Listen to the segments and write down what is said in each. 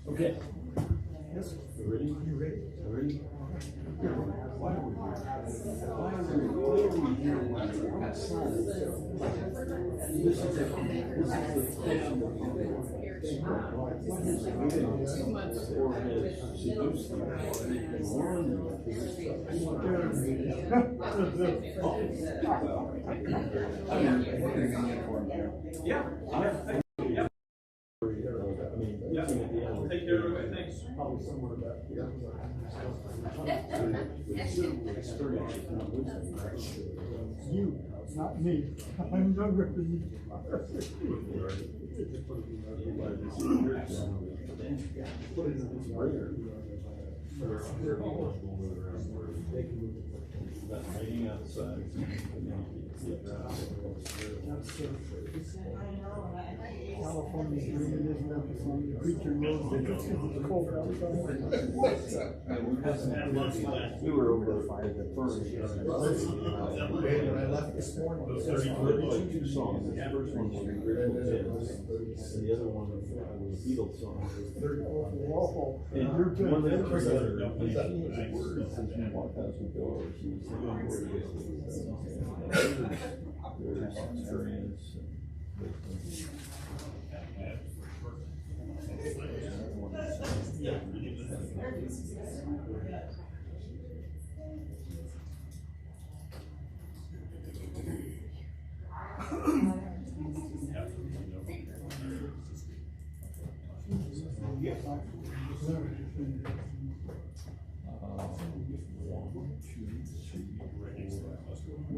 Okay. Yes. You ready? You ready? Ready? Why are we here? This is the question of what has or has seduced them? They warn them. Yeah. Yeah, I'll take care of it, thanks. Probably somewhere about you, not me. I'm younger than you. Hanging outside. California's dreaming is not the song. The preacher knows that it's cold outside. We were over the fire the first. When I left this morning, there's 32 songs. The first one was Grateful Dead, and the other one was a Beatles song. And one of the other, she has a word that says, "You walk out the door." She was saying the word. There's experience.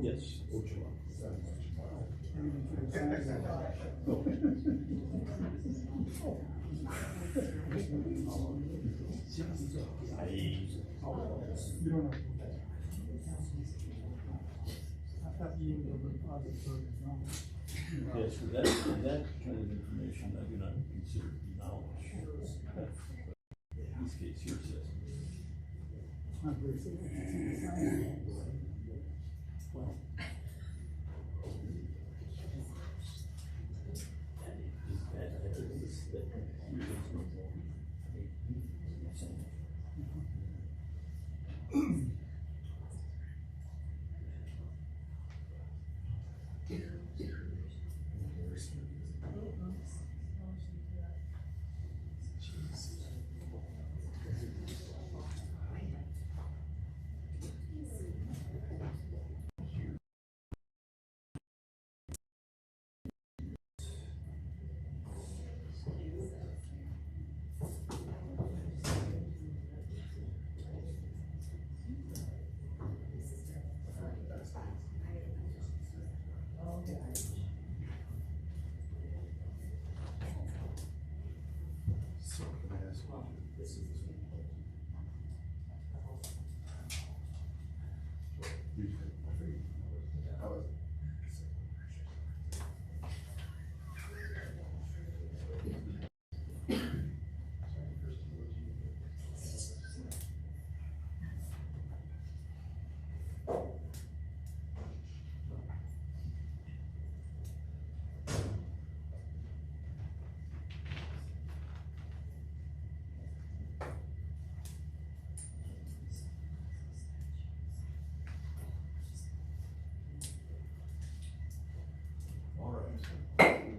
Yes. Yes, for that kind of information, I do not consider knowledge. In this case, hearsay. Well,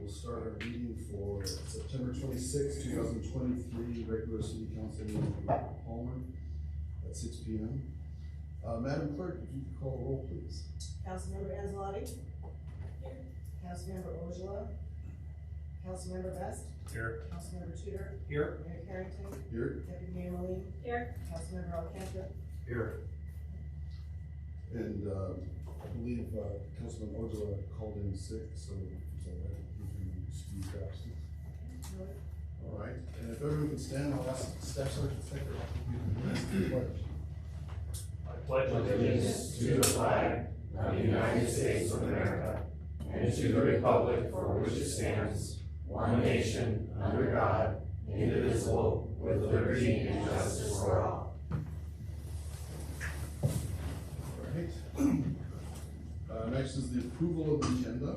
Start our meeting for September 26, 2023, regular city council meeting in Palmer at 6 p.m. Madam Clerk, if you could call the roll, please. Councilmember Anzalotti? Here. Councilmember Ojala? Councilmember Best? Here. Councilmember Tudor? Here. Mayor Carrington? Here. Deputy Mayor Moline? Here. Councilmember Alcantara? Here. And I believe Councilman Ojala called in sick, so is that right? You can excuse absence. All right, and if everyone can stand, I'll ask Staff Sergeant Secretary to the pledge. I pledge allegiance to the flag of the United States of America and to the republic for which it stands, one nation, under God, indivisible, with liberty and justice for all. Next is the approval of the agenda,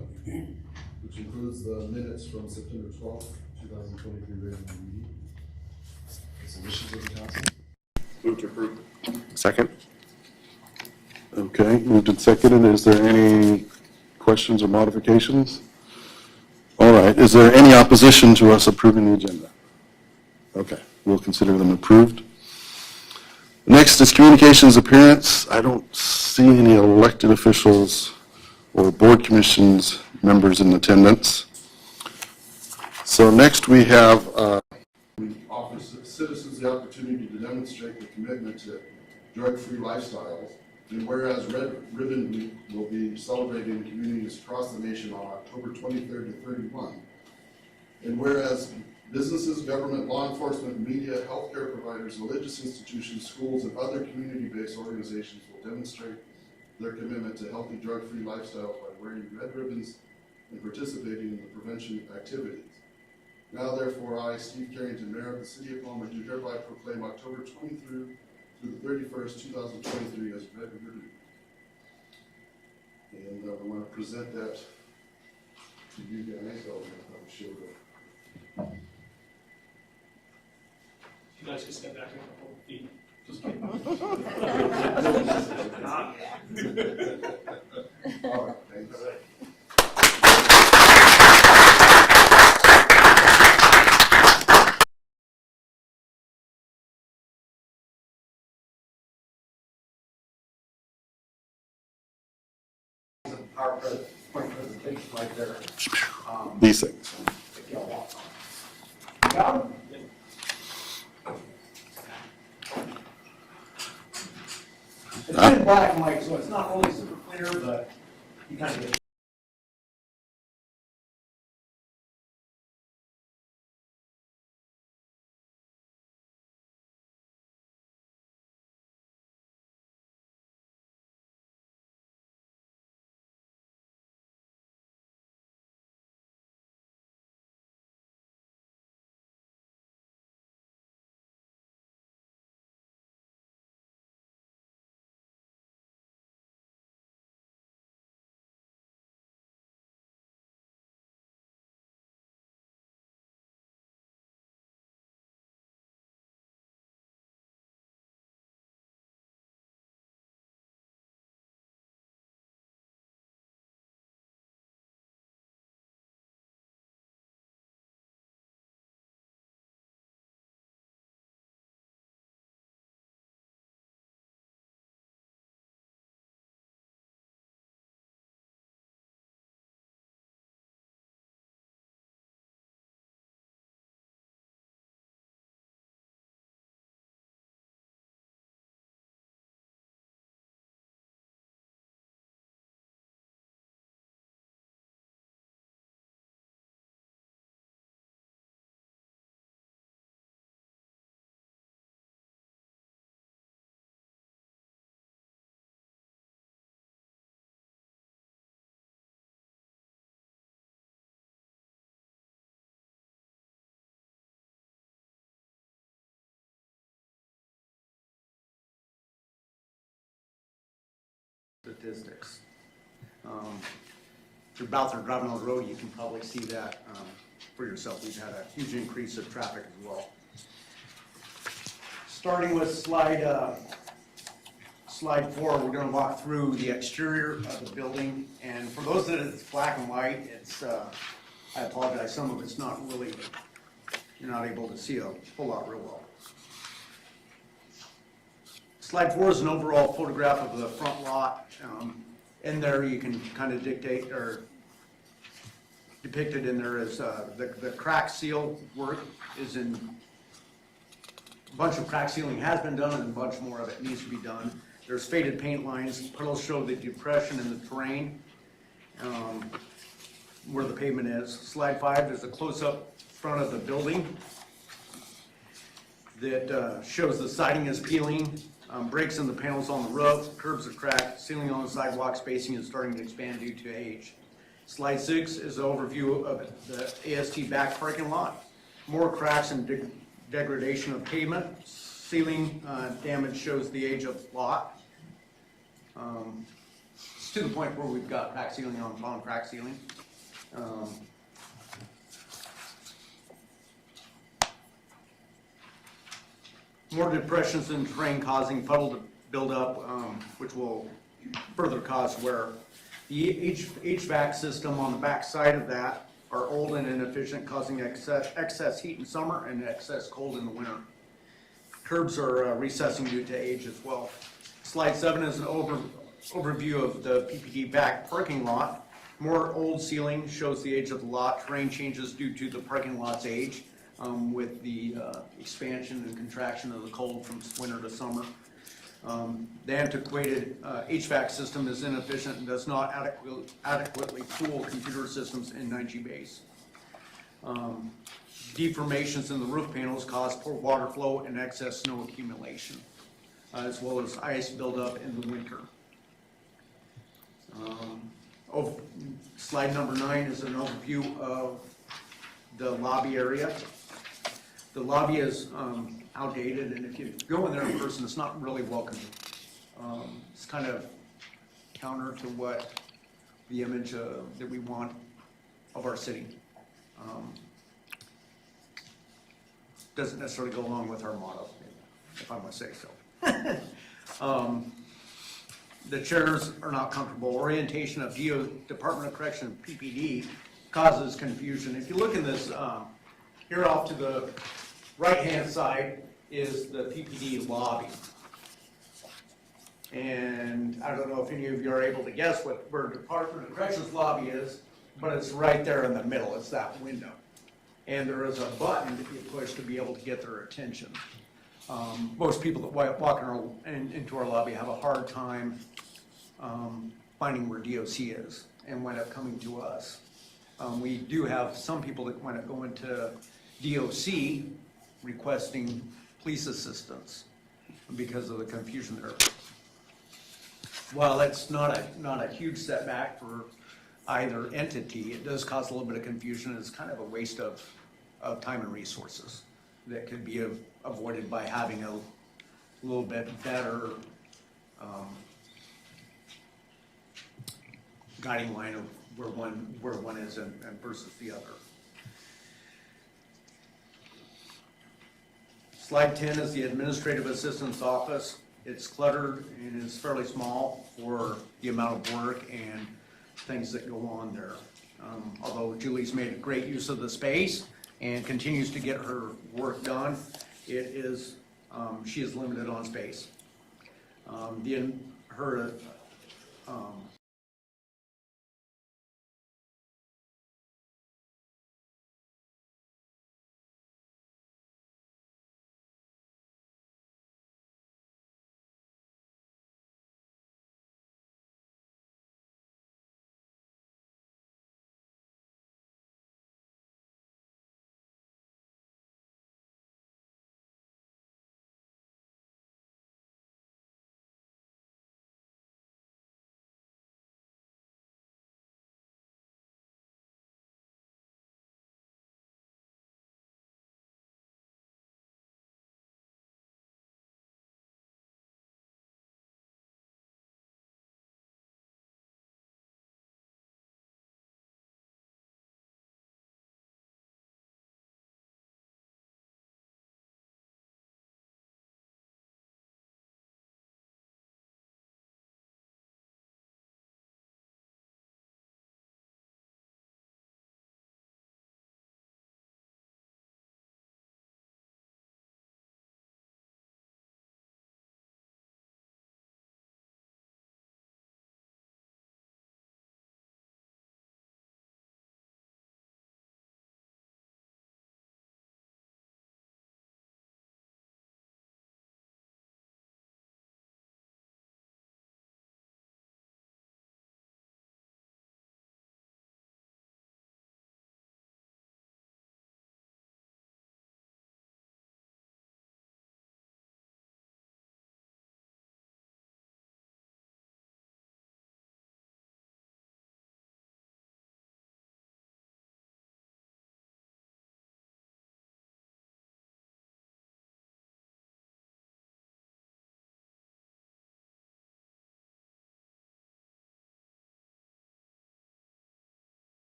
which includes the minutes from September 12th, 2023 regular meeting. Is the wishes of the council? Move to approve. Second. Okay, moved and seconded. Is there any questions or modifications? All right, is there any opposition to us approving the agenda? Okay, we'll consider them approved. Next is communications appearance. I don't see any elected officials or board commissions members in attendance. So next we have We offer citizens the opportunity to demonstrate their commitment to drug-free lifestyles. And whereas Red Ribbon Week will be celebrated in communities across the nation on October 23rd to 31. And whereas businesses, government, law enforcement, media, healthcare providers, religious institutions, schools, and other community-based organizations will demonstrate their commitment to healthy drug-free lifestyles by wearing red ribbons and participating in the prevention activities. Now therefore, I, Steve Carrington, Mayor of the City of Palmer, do hereby proclaim October 23rd through the 31st, 2023 as Red Ribbon Week. And we want to present that to you guys. I'll show the You guys can step back a couple of feet. Just kidding. All right, thanks. Point presentation right there. these things. If y'all want some. Got 'em? It's in black and white, so it's not really super clear, but you kind of get. Statistics. If you're about to driving on the road, you can probably see that for yourself. We've had a huge increase of traffic as well. Starting with slide 4, we're going to walk through the exterior of the building. And for those that it's black and white, it's I apologize. Some of it's not really. You're not able to see a whole lot real well. Slide 4 is an overall photograph of the front lot. In there, you can kind of dictate or depicted in there as the crack seal work is in. A bunch of crack sealing has been done, and a bunch more of it needs to be done. There's faded paint lines. Puddles show the depression in the terrain where the pavement is. Slide 5 is a close-up front of the building that shows the siding is peeling. Breaks in the panels on the roof, curbs are cracked, ceiling on the sidewalk, spacing is starting to expand due to age. Slide 6 is an overview of the AST back parking lot. More cracks and degradation of pavement. Ceiling damage shows the age of lot. It's to the point where we've got crack ceiling on crack ceiling. More depressions in terrain causing puddle to build up, which will further cause wear. The HVAC system on the back side of that are old and inefficient, causing excess heat in summer and excess cold in the winter. Curbs are recessing due to age as well. Slide 7 is an overview of the PPD back parking lot. More old ceiling shows the age of the lot. Terrain changes due to the parking lot's age, with the expansion and contraction of the cold from winter to summer. The antiquated HVAC system is inefficient and does not adequately cool computer systems in 9G base. Deformations in the roof panels cause poor water flow and excess snow accumulation, as well as ice buildup in the winter. Slide number 9 is an overview of the lobby area. The lobby is outdated, and if you go in there in person, it's not really welcoming. It's kind of counter to what the image that we want of our city. Doesn't necessarily go along with our motto, if I must say so. The chairs are not comfortable. Orientation of Department of Correction PPD causes confusion. If you look in this, here off to the right-hand side is the PPD lobby. And I don't know if any of you are able to guess where Department of Corrections lobby is, but it's right there in the middle. It's that window. And there is a button that you push to be able to get their attention. Most people that walk into our lobby have a hard time finding where DOC is and wind up coming to us. We do have some people that wind up going to DOC requesting police assistance because of the confusion there. While it's not a huge setback for either entity, it does cause a little bit of confusion. It's kind of a waste of time and resources that could be avoided by having a little bit better guiding line of where one is and versus the other. Slide 10 is the administrative assistant's office. It's cluttered and is fairly small for the amount of work and things that go on there. Although Julie's made a great use of the space and continues to get her work done, she is limited on space. Her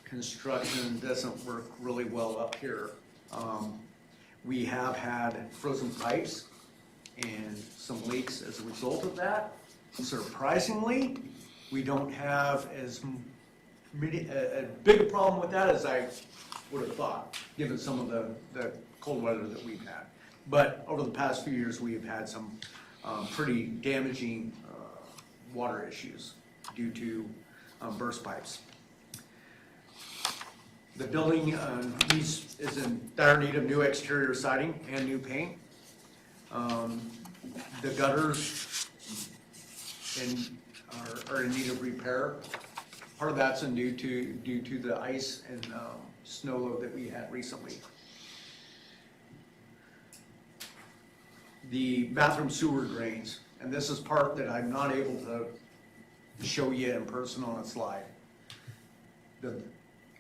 construction doesn't work really well up here. We have had frozen pipes and some leaks as a result of that. Surprisingly, we don't have as a big a problem with that as I would have thought, given some of the cold weather that we've had. But over the past few years, we have had some pretty damaging water issues due to burst pipes. The building is in dire need of new exterior siding and new paint. The gutters are in need of repair. Part of that's due to the ice and snow load that we had recently. The bathroom sewer drains, and this is part that I'm not able to show you in person on a slide. The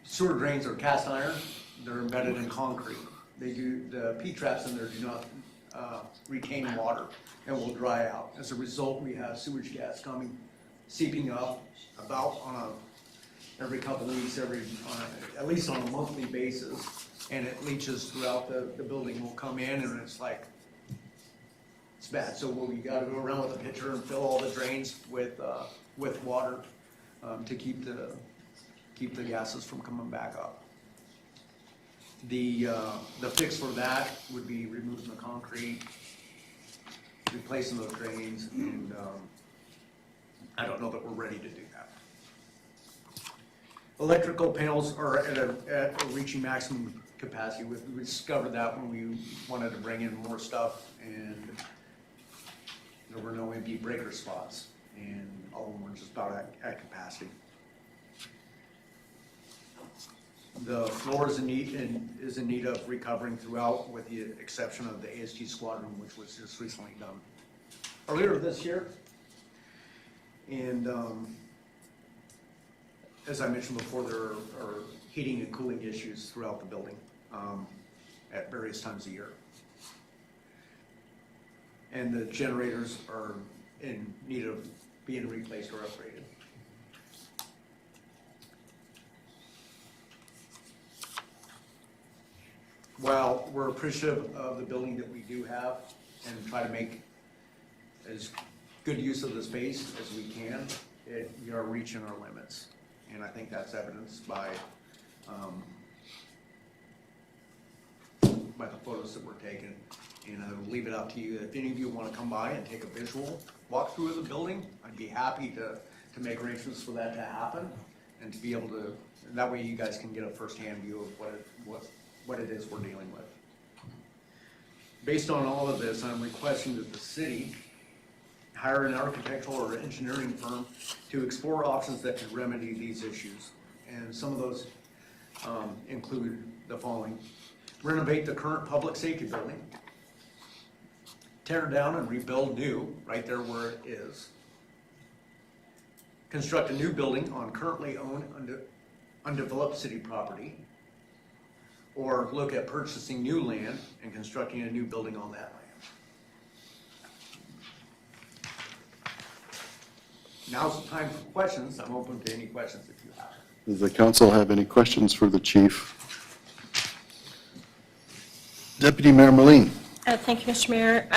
sewer drains are cast iron, they're embedded in concrete. The P-traps in there do not retain water and will dry out. As a result, we have sewage gas seeping up about every couple of weeks, at least on a monthly basis, and it leaches throughout the building. Will come in and it's bad. So we got to go around with a pitcher and fill all the drains with water to keep the gases from coming back up. The fix for that would be removing the concrete, replacing those drains, and I don't know that we're ready to do that. Electrical panels are at reaching maximum capacity. We discovered that when we wanted to bring in more stuff, and there were no empty breaker spots, and all of them were just about at capacity. The floor is in need of recovering throughout, with the exception of the ASG squad room, which was just recently done earlier this year. And as I mentioned before, there are heating and cooling issues throughout the building at various times of year. And the generators are in need of being replaced or upgraded. While we're appreciative of the building that we do have and try to make as good use of the space as we can, we are reaching our limits. And I think that's evidenced by the photos that we're taking. And I'll leave it up to you. If any of you want to come by and take a visual walkthrough of the building, I'd be happy to make arrangements for that to happen and to be able to, that way you guys can get a first-hand view of what it is we're dealing with. Based on all of this, I'm requesting that the city hire an architectural or engineering firm to explore options that could remedy these issues. And some of those include the following: renovate the current public safety building, tear down and rebuild new right there where it is, construct a new building on currently owned undeveloped city property, or look at purchasing new land and constructing a new building on that land. Now's the time for questions. I'm open to any questions if you have. Does the council have any questions for the chief? Deputy Mayor Moline. Thank you, Mr. Mayor.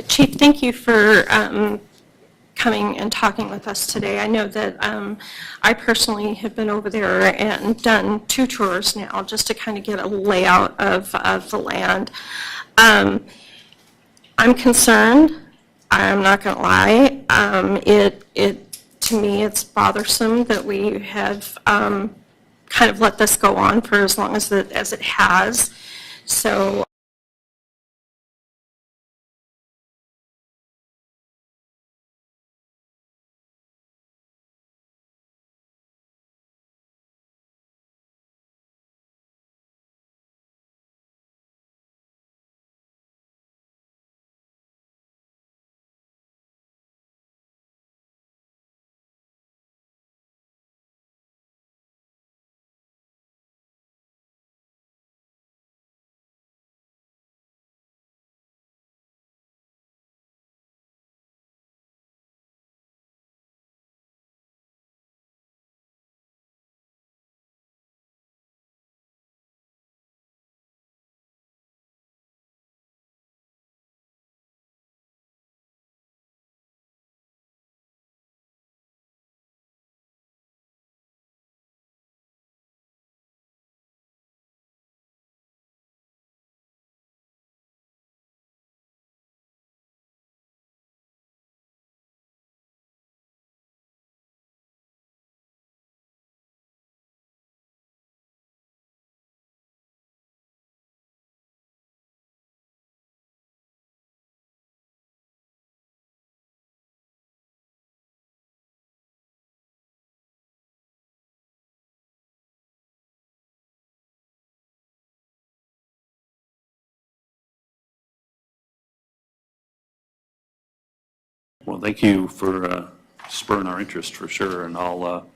Chief, thank you for coming and talking with us today. I know that I personally have been over there and done 2 tours now just to kind of get a layout of the land. I'm concerned. I'm not going to lie. To me, it's bothersome that we have kind of let this go on for as long as it has. So Well, thank you for spurring our interest for sure, and I'll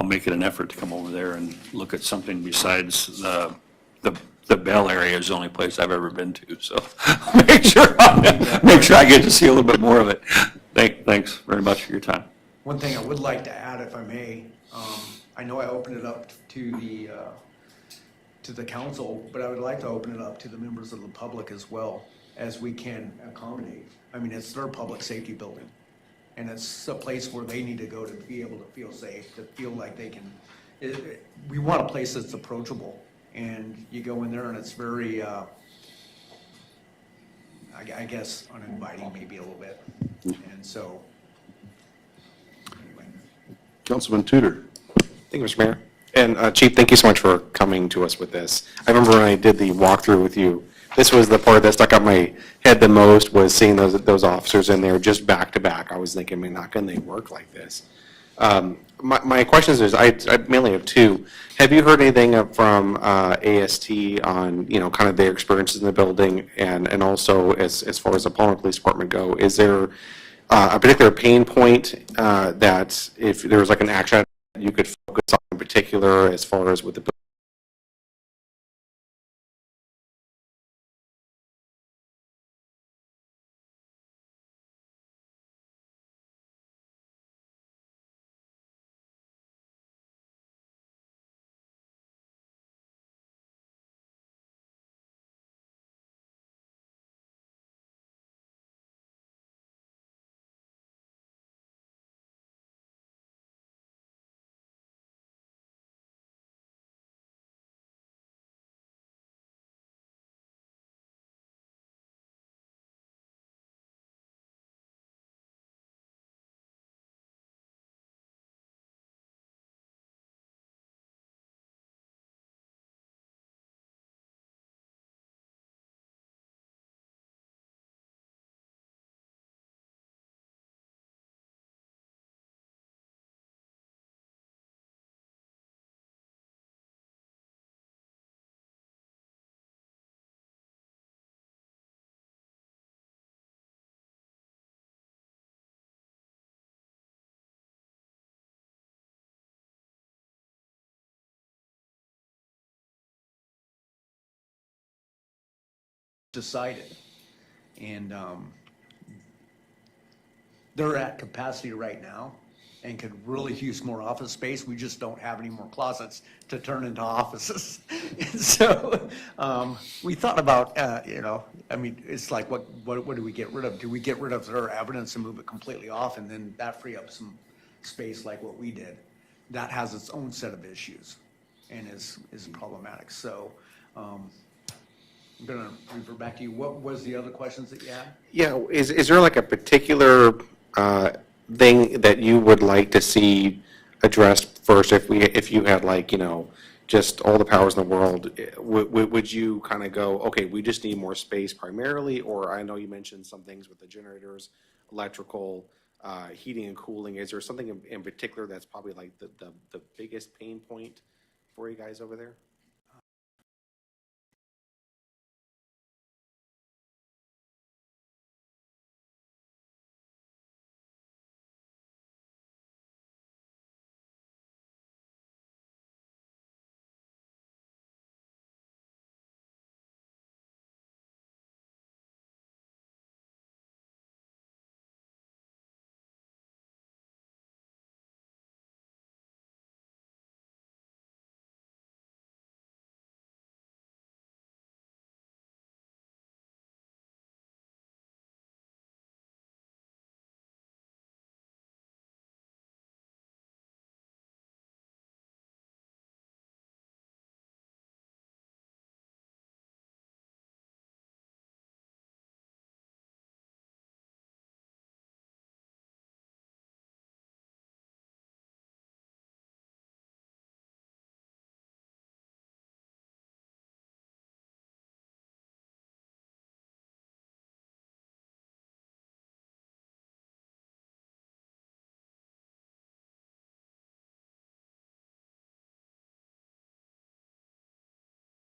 make it an effort to come over there and look at something besides the Bell area is the only place I've ever been to, so make sure I get to see a little bit more of it. Thanks very much for your time. One thing I would like to add, if I may, I know I opened it up to the council, but I would like to open it up to the members of the public as well, as we can accommodate. I mean, it's their public safety building, and it's a place where they need to go to be able to feel safe, to feel like they can, we want a place that's approachable, and you go in there and it's very, I guess, uninviting maybe a little bit, and so, anyway. Councilman Tudor. Thank you, Mr. Mayor. And Chief, thank you so much for coming to us with this. I remember when I did the walkthrough with you, this was the part that stuck out my head the most, was seeing those officers in there just back to back. I was thinking, man, how can they work like this? My questions is, I mainly have two. Have you heard anything from AST on, kind of their experiences in the building, and also as far as the Palmer Police Department go, is there a particular pain point that if there was like an action you could focus on in particular as far as with the Decided. And they're at capacity right now and could really use more office space. We just don't have any more closets to turn into offices. And so we thought about, I mean, it's like, what do we get rid of? Do we get rid of their evidence and move it completely off, and then that free up some space like what we did? That has its own set of issues and is problematic. So I'm gonna refer back to you. What was the other questions that you had? Yeah, is there like a particular thing that you would like to see addressed first? If you had like, just all the powers in the world, would you kind of go, okay, we just need more space primarily? Or I know you mentioned some things with the generators, electrical, heating and cooling. Is there something in particular that's probably like the biggest pain point for you guys over there?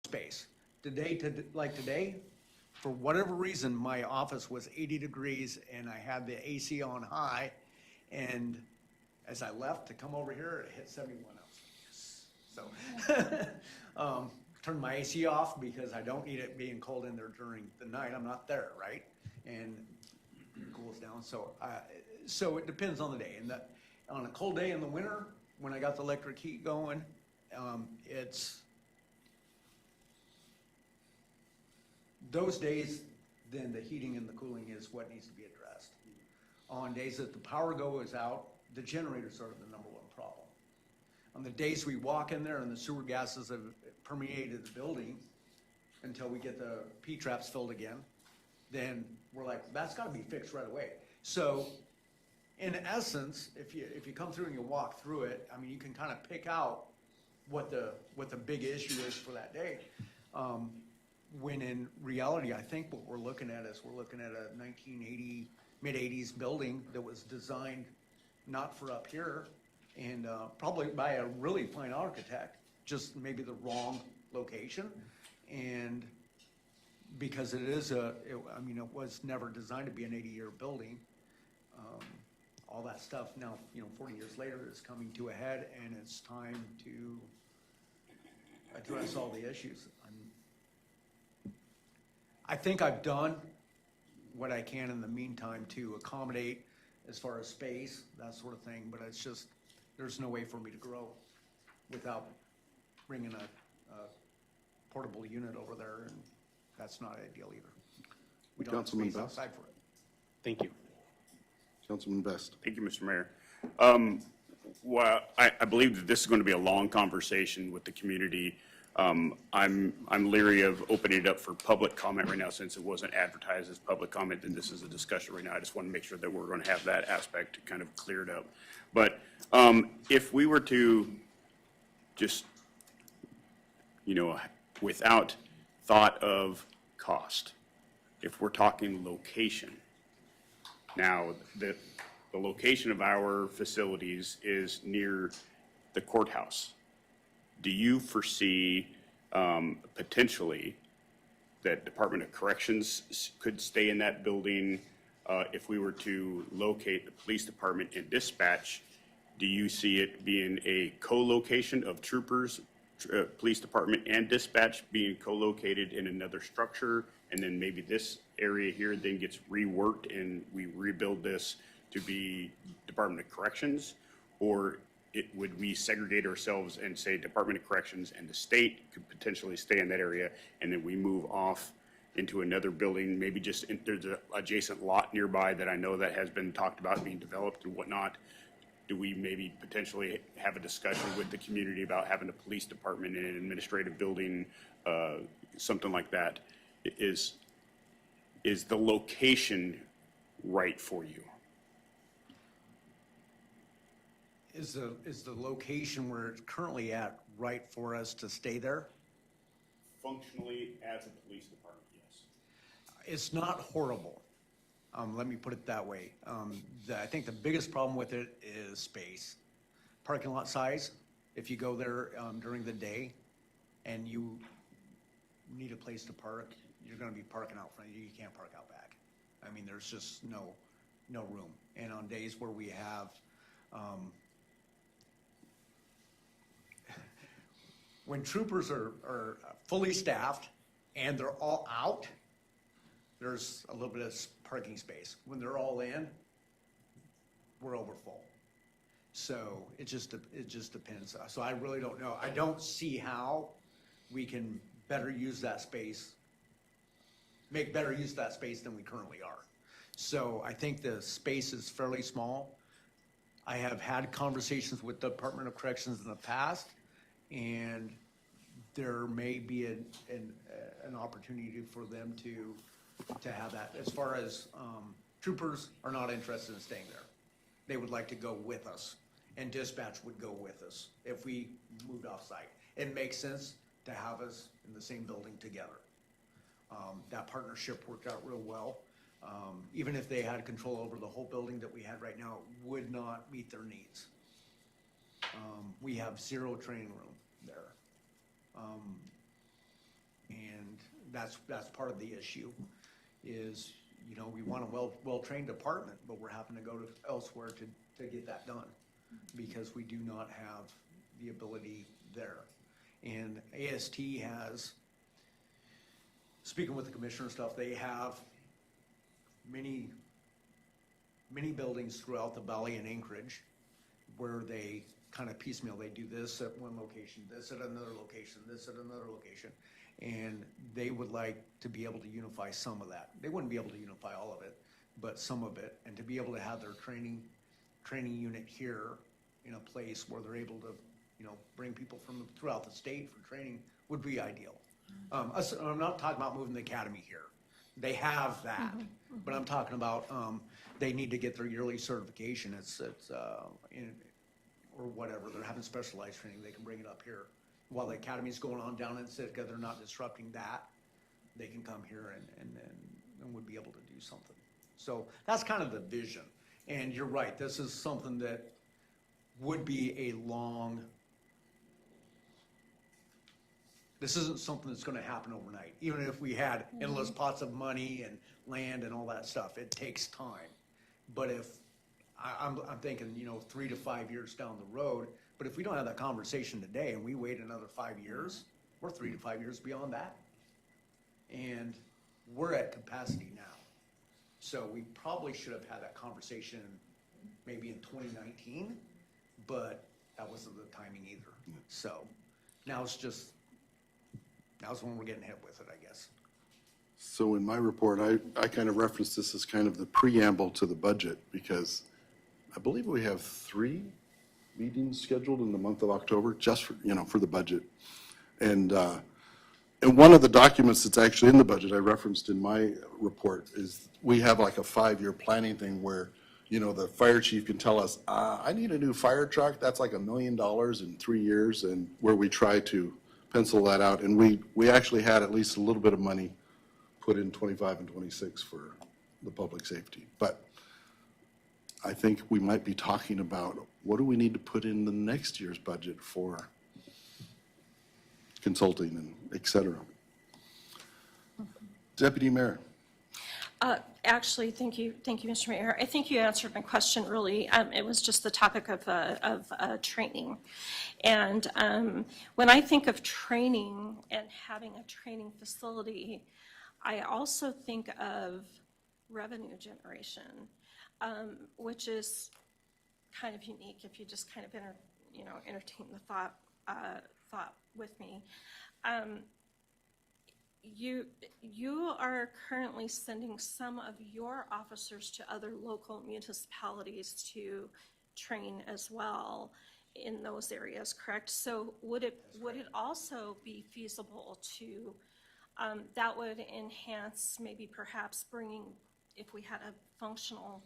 Space. Today, for whatever reason, my office was 80 degrees and I had the AC on high. And as I left to come over here, it hit 71. I was like, yes. So, turned my AC off because I don't need it being cold in there during the night. I'm not there, right? And it cools down. So it depends on the day. And on a cold day in the winter, when I got the electric heat going, it's those days, then the heating and the cooling is what needs to be addressed. On days that the power goes out, the generators are the number one problem. On the days we walk in there and the sewer gases have permeated the building until we get the P-traps filled again, then we're like, that's gotta be fixed right away. So, in essence, if you come through and you walk through it, I mean, you can kind of pick out what the big issue is for that day. When in reality, I think what we're looking at is we're looking at a 1980, mid-80s building that was designed not for up here and probably by a really fine architect, just maybe the wrong location. And because it was never designed to be an 80-year building. All that stuff now, 40 years later is coming to a head, and it's time to address all the issues. I think I've done what I can in the meantime to accommodate as far as space, that sort of thing, but it's just, there's no way for me to grow without bringing a portable unit over there, and that's not ideal either. We don't have Councilman space Best? outside for it. Thank you. Councilman Best. Thank you, Mr. Mayor. Well, I believe that this is going to be a long conversation with the community. I'm leery of opening it up for public comment right now since it wasn't advertised as public comment, and this is a discussion right now. I just want to make sure that we're going to have that aspect kind of cleared up. But if we were to just, without thought of cost, if we're talking location, now, the location of our facilities is near the courthouse. Do you foresee potentially that Department of Corrections could stay in that building? If we were to locate the police department and dispatch, do you see it being a co-location of troopers, police department and dispatch being co-located in another structure? And then maybe this area here then gets reworked and we rebuild this to be Department of Corrections? Or would we segregate ourselves and say Department of Corrections and the state could potentially stay in that area, and then we move off into another building, maybe just there's an adjacent lot nearby that I know that has been talked about being developed and whatnot. Do we maybe potentially have a discussion with the community about having a police department in an administrative building, something like that? Is the location right for you? Is the location where it's currently at right for us to stay there? Functionally, as a police department, yes. It's not horrible. Let me put it that way. I think the biggest problem with it is space. Parking lot size. If you go there during the day and you need a place to park, you're gonna be parking out front. You can't park out back. I mean, there's just no room. And on days where we have, when troopers are fully staffed and they're all out, there's a little bit of parking space. When they're all in, we're over full. So it just depends. So I really don't know. I don't see how we can better use that space, make better use of that space than we currently are. So I think the space is fairly small. I have had conversations with the Department of Corrections in the past, and there may be an opportunity for them to have that. As far as troopers are not interested in staying there. They would like to go with us, and dispatch would go with us if we moved off-site. It makes sense to have us in the same building together. That partnership worked out real well. Even if they had control over the whole building that we had right now, it would not meet their needs. We have 0 training room there. And that's part of the issue is, you know, we want a well-trained department, but we're having to go to elsewhere to get that done because we do not have the ability there. And AST has, speaking with the commissioner and stuff, they have many buildings throughout the valley in Anchorage where they kind of piecemeal. They do this at one location, this at another location, this at another location. And they would like to be able to unify some of that. They wouldn't be able to unify all of it, but some of it. And to be able to have their training unit here in a place where they're able to, you know, bring people from throughout the state for training would be ideal. I'm not talking about moving the academy here. They have that, but I'm talking about they need to get their yearly certification. Or whatever, they're having specialized training, they can bring it up here. While the academy's going on down in Sitka, they're not disrupting that. They can come here and would be able to do something. So that's kind of the vision. And you're right, this is something that would be a long, this isn't something that's gonna happen overnight. Even if we had endless pots of money and land and all that stuff, it takes time. But if, I'm thinking, you know, 3 to 5 years down the road, but if we don't have that conversation today and we wait another 5 years, we're 3 to 5 years beyond that. And we're at capacity now. So we probably should have had that conversation maybe in 2019, but that wasn't the timing either. So now's when we're getting hit with it, I guess. So in my report, I kind of referenced this as kind of the preamble to the budget because I believe we have 3 meetings scheduled in the month of October just for, you know, for the budget. And one of the documents that's actually in the budget I referenced in my report is we have like a 5-year planning thing where, you know, the fire chief can tell us, I need a new fire truck. That's like $1 million in 3 years, and where we try to pencil that out. And we actually had at least a little bit of money put in 25 and 26 for the public safety. But I think we might be talking about what do we need to put in the next year's budget for consulting and et cetera. Deputy Mayor. Actually, thank you, Mr. Mayor. I think you answered my question really. It was just the topic of training. And when I think of training and having a training facility, I also think of revenue generation, which is kind of unique if you just kind of entertain the thought with me. You are currently sending some of your officers to other local municipalities to train as well in those areas, correct? So would it also be feasible to, that would enhance maybe perhaps bringing, if we had a functional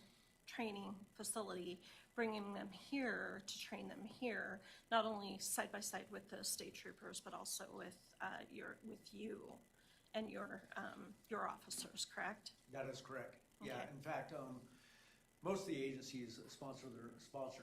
training facility, bringing them here to train them here, not only side by side with the state troopers, but also with you and your officers, correct? That is correct. Yeah, Okay. in fact, most of the agencies sponsor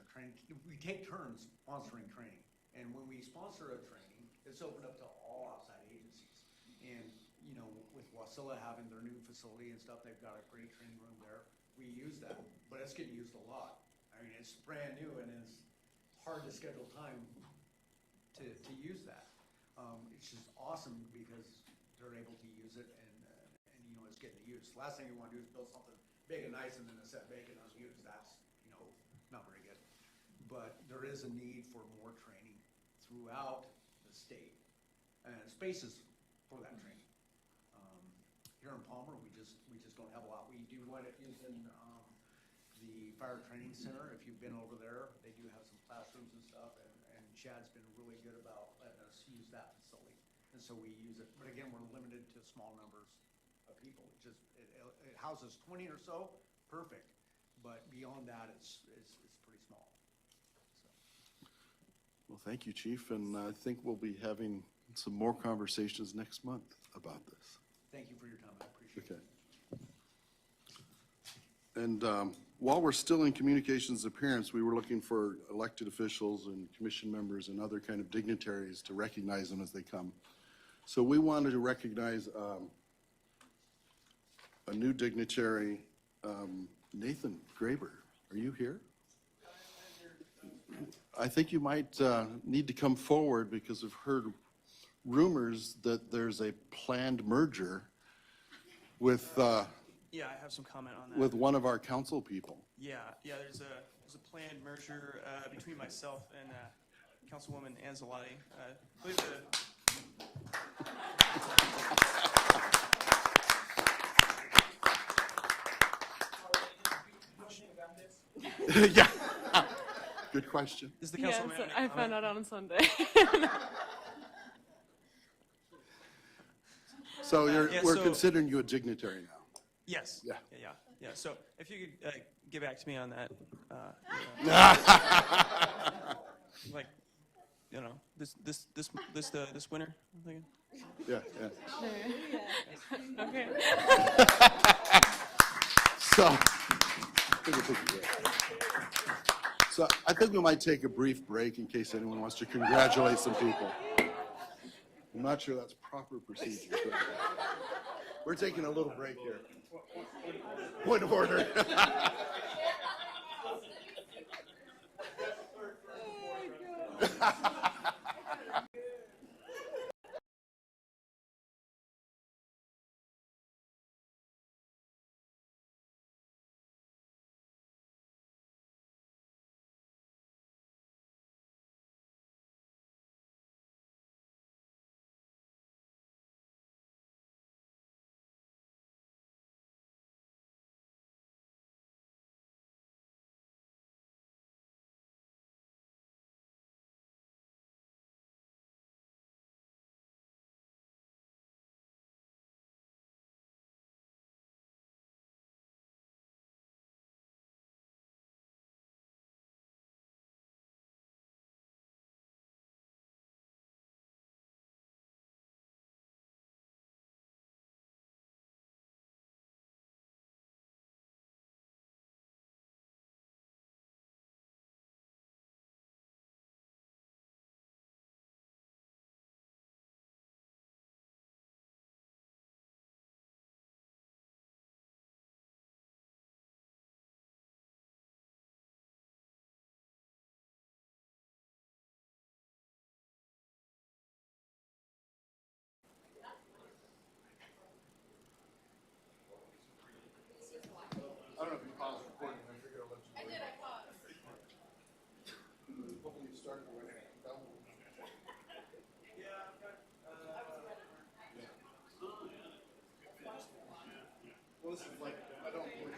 training. We take turns sponsoring training. And when we sponsor a training, it's opened up to all outside agencies. And, you know, with Wasilla having their new facility and stuff, they've got a great training room there. We use that, but it's getting used a lot. I mean, it's brand new and it's hard to schedule time to use that. It's just awesome because they're able to use it and you know, it's getting used. The last thing you want to do is build something big and nice and then it's set big and unused. That's, you know, not very good. But there is a need for more training throughout the state and spaces for that training. Here in Palmer, we just don't have a lot. We do want it used in the fire training center. If you've been over there, they do have some classrooms and stuff, and Chad's been really good about letting us use that facility. And so we use it, but again, we're limited to small numbers of people. It houses 20 or so, perfect. But beyond that, it's pretty small. So. Well, thank you, Chief, and I think we'll be having some more conversations next month about this. Thank you for your time. I appreciate it. Okay. And while we're still in communications appearance, we were looking for elected officials and commission members and other kind of dignitaries to recognize them as they come. So we wanted to recognize a new dignitary, Nathan Graber. Are you here? I think you might need to come forward because I've heard rumors that there's a planned merger with, Yeah, I have some comment on that. with one of our council people. Yeah, there's a planned merger between myself and Councilwoman Anzalati. I believe Yeah. Good question. is the Yes, Councilwoman. have any I comment? found out on Sunday. So yeah, we're so- considering you a dignitary now. Yes. Yeah. Yeah. So if you could get back to me on that, like, this winter, I'm thinking. Yeah. Okay. So I think we might take a brief break in case anyone wants to congratulate some people. I'm not sure that's proper procedure. But we're taking a little break here. Point of order. I don't know if you paused recording. I figured I'll let you. I did. I paused. Hopefully you started when that one. Well, this is like, I don't know.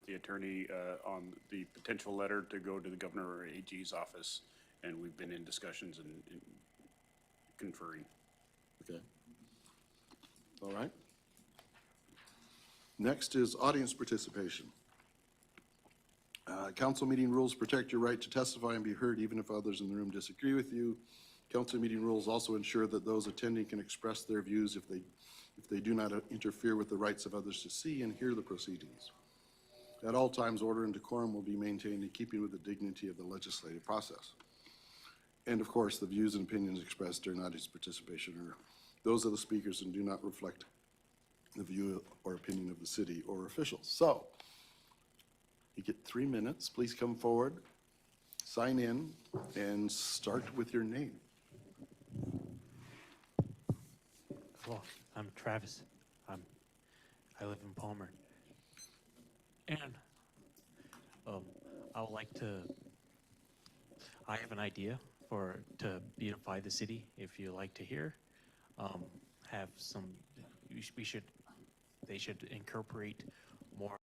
the attorney on the potential letter to go to the governor or AG's office, and we've been in discussions and conferring. Okay. All right. Next is audience participation. Council meeting rules protect your right to testify and be heard even if others in the room disagree with you. Council meeting rules also ensure that those attending can express their views if they do not interfere with the rights of others to see and hear the proceedings. At all times, order and decorum will be maintained in keeping with the dignity of the legislative process. And of course, the views and opinions expressed during audience participation are those of the speakers and do not reflect the view or opinion of the city or officials. So, you get 3 minutes. Please come forward, sign in, and start with your name. Hello, I'm Travis. I live in Palmer. And I would like to, I have an idea to beautify the city, if you like to hear. Have some, they should incorporate more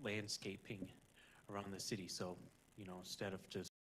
landscaping around the city. So, you know, instead of just